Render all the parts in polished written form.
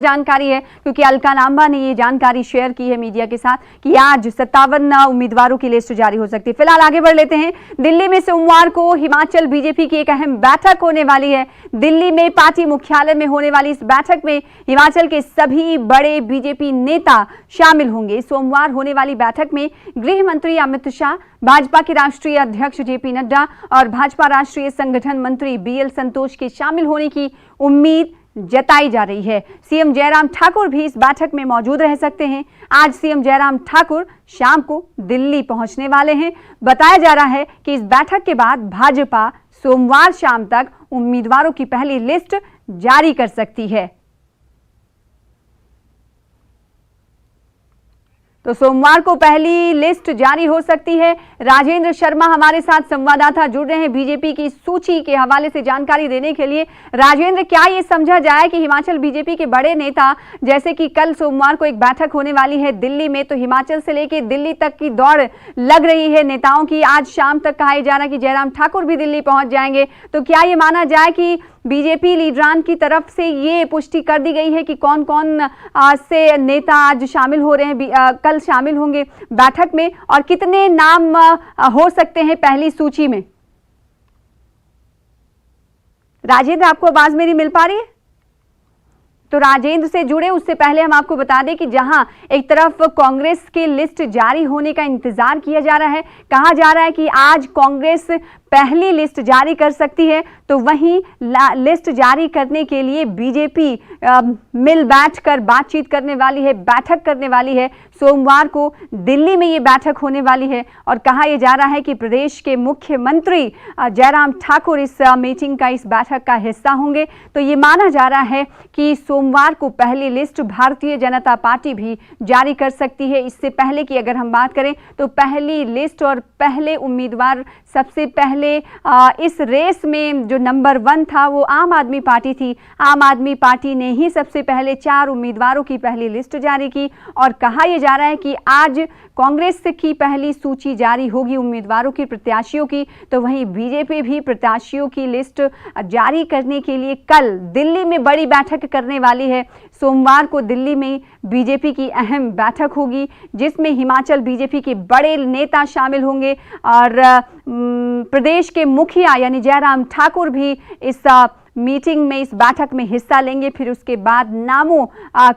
जानकारी है, क्योंकि अलका लांबा ने ये जानकारी शेयर की है मीडिया के साथ कि आज 57 उम्मीदवारों की लिस्ट जारी हो सकती है। फिलहाल आगे बढ़ लेते हैं। दिल्ली में सोमवार को हिमाचल बीजेपी की एक अहम बैठक होने वाली है। दिल्ली में पार्टी मुख्यालय में होने वाली इस बैठक में हिमाचल के सभी बड़े बीजेपी नेता शामिल होंगे। सोमवार होने वाली बैठक में गृह मंत्री अमित शाह, भाजपा के राष्ट्रीय अध्यक्ष जेपी नड्डा और भाजपा राष्ट्रीय संगठन मंत्री बीएल संतोष के शामिल होने की उम्मीद जताई जा रही है। सीएम जयराम ठाकुर भी इस बैठक में मौजूद रह सकते हैं। आज सीएम जयराम ठाकुर शाम को दिल्ली पहुंचने वाले हैं। बताया जा रहा है कि इस बैठक के बाद भाजपा सोमवार शाम तक उम्मीदवारों की पहली लिस्ट जारी कर सकती है। तो सोमवार को पहली लिस्ट जारी हो सकती है। राजेंद्र शर्मा हमारे साथ संवाददाता जुड़ रहे हैं बीजेपी की सूची के हवाले से जानकारी देने के लिए। राजेंद्र, क्या ये समझा जाए कि हिमाचल बीजेपी के बड़े नेता, जैसे कि कल सोमवार को एक बैठक होने वाली है दिल्ली में, तो हिमाचल से लेकर दिल्ली तक की दौड़ लग रही है नेताओं की। आज शाम तक कहा जा रहा है कि जयराम ठाकुर भी दिल्ली पहुंच जाएंगे। तो क्या ये माना जाए कि बीजेपी लीडरान की तरफ से ये पुष्टि कर दी गई है कि कौन कौन से नेता आज शामिल हो रहे हैं, कल शामिल होंगे बैठक में, और कितने नाम हो सकते हैं पहली सूची में? राजेंद्र, आपको आवाज मेरी मिल पा रही है? तो राजेंद्र से जुड़े उससे पहले हम आपको बता दें कि जहां एक तरफ कांग्रेस की लिस्ट जारी होने का इंतजार किया जा रहा है, कहा जा रहा है कि आज कांग्रेस पहली लिस्ट जारी कर सकती है, तो वहीं लिस्ट जारी करने के लिए बीजेपी मिल बैठकर बातचीत करने वाली है, बैठक करने वाली है। सोमवार को दिल्ली में ये बैठक होने वाली है और कहा यह जा रहा है कि प्रदेश के मुख्यमंत्री जयराम ठाकुर इस मीटिंग का, इस बैठक का हिस्सा होंगे। तो ये माना जा रहा है कि सोमवार को पहली लिस्ट भारतीय जनता पार्टी भी जारी कर सकती है। इससे पहले की अगर हम बात करें तो पहली लिस्ट और पहले उम्मीदवार, सबसे पहले इस रेस में जो नंबर 1 था वो आम आदमी पार्टी थी। आम आदमी पार्टी ने ही सबसे पहले 4 उम्मीदवारों की पहली लिस्ट जारी की और कहा यह जा रहा है कि आज कांग्रेस की पहली सूची जारी होगी उम्मीदवारों की, प्रत्याशियों की। तो वहीं बीजेपी भी प्रत्याशियों की लिस्ट जारी करने के लिए कल दिल्ली में बड़ी बैठक करने वाली है। सोमवार को दिल्ली में बीजेपी की अहम बैठक होगी जिसमें हिमाचल बीजेपी के बड़े नेता शामिल होंगे और प्रदेश के मुखिया यानी जयराम ठाकुर भी इस मीटिंग में, इस बैठक में हिस्सा लेंगे। फिर उसके बाद नामों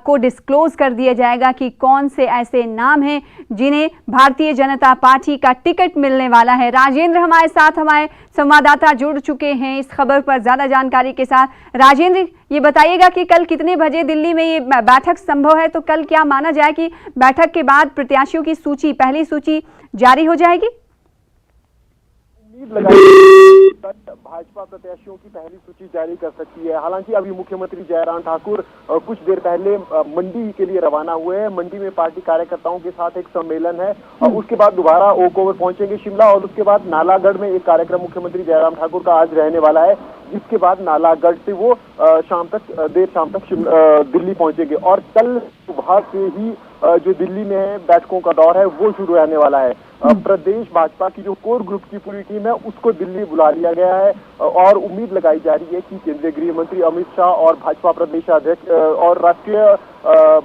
को डिस्क्लोज कर दिया जाएगा कि कौन से ऐसे नाम हैं जिन्हें भारतीय जनता पार्टी का टिकट मिलने वाला है। राजेंद्र हमारे साथ, हमारे संवाददाता जुड़ चुके हैं इस खबर पर ज्यादा जानकारी के साथ। राजेंद्र, ये बताइएगा कि कल कितने बजे दिल्ली में ये बैठक संभव है? तो कल क्या माना जाए कि बैठक के बाद प्रत्याशियों की सूची, पहली सूची जारी हो जाएगी? भाजपा प्रत्याशियों की पहली सूची जारी कर सकती है। हालांकि अभी मुख्यमंत्री जयराम ठाकुर कुछ देर पहले मंडी के लिए रवाना हुए हैं। मंडी में पार्टी कार्यकर्ताओं के साथ एक सम्मेलन है और उसके बाद दोबारा ओक ओवर पहुंचेंगे शिमला और उसके बाद नालागढ़ में एक कार्यक्रम मुख्यमंत्री जयराम ठाकुर का आज रहने वाला है, जिसके बाद नालागढ़ से वो देर शाम तक दिल्ली पहुंचेंगे और कल सुबह से ही जो दिल्ली में है बैठकों का दौर है वो शुरू रहने वाला है। प्रदेश भाजपा की जो कोर ग्रुप की पूरी टीम है उसको दिल्ली बुला लिया गया है और उम्मीद लगाई जा रही है कि केंद्रीय गृह मंत्री अमित शाह और भाजपा प्रदेश अध्यक्ष और राष्ट्रीय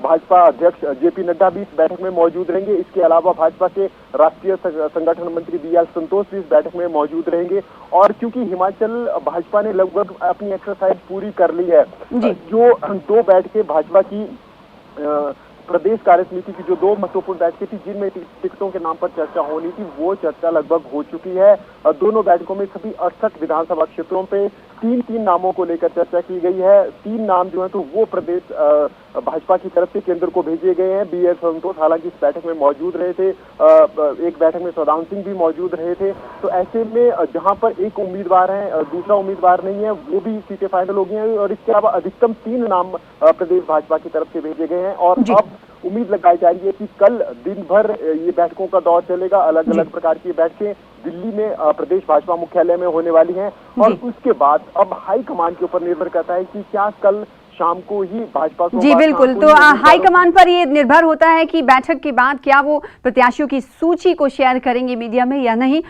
भाजपा अध्यक्ष जेपी नड्डा भी इस बैठक में मौजूद रहेंगे। इसके अलावा भाजपा के राष्ट्रीय संगठन मंत्री बीएल संतोष भी इस बैठक में मौजूद रहेंगे। और क्योंकि हिमाचल भाजपा ने लगभग अपनी एक्सरसाइज पूरी कर ली है, जो 2 बैठकें भाजपा की प्रदेश कार्य समिति की जो 2 महत्वपूर्ण बैठकें थी जिनमें टिकटों के नाम पर चर्चा होनी थी, वो चर्चा लगभग हो चुकी है। दोनों बैठकों में सभी 68 विधानसभा क्षेत्रों पे 3-3 नामों को लेकर चर्चा की गई है। 3 नाम जो है तो वो प्रदेश भाजपा की तरफ से केंद्र को भेजे गए हैं। बीएल संतोष हालांकि इस बैठक में मौजूद रहे थे, एक बैठक में सौदान सिंह भी मौजूद रहे थे। तो ऐसे में जहां पर एक उम्मीदवार है, दूसरा उम्मीदवार नहीं है, वो भी सीटें फाइनल हो गई हैं और इसके अलावा अधिकतम 3 नाम प्रदेश भाजपा की तरफ से भेजे गए हैं। और अब उम्मीद लगाई जा रही है कि कल दिन भर ये बैठकों का दौर चलेगा। अलग अलग प्रकार की बैठकें दिल्ली में प्रदेश भाजपा मुख्यालय में होने वाली हैं और उसके बाद अब हाईकमान के ऊपर निर्भर करता है कि क्या कल शाम को ही भाजपा। जी बिल्कुल, तो हाईकमान पर ये निर्भर होता है कि बैठक के बाद क्या वो प्रत्याशियों की सूची को शेयर करेंगे मीडिया में या नहीं।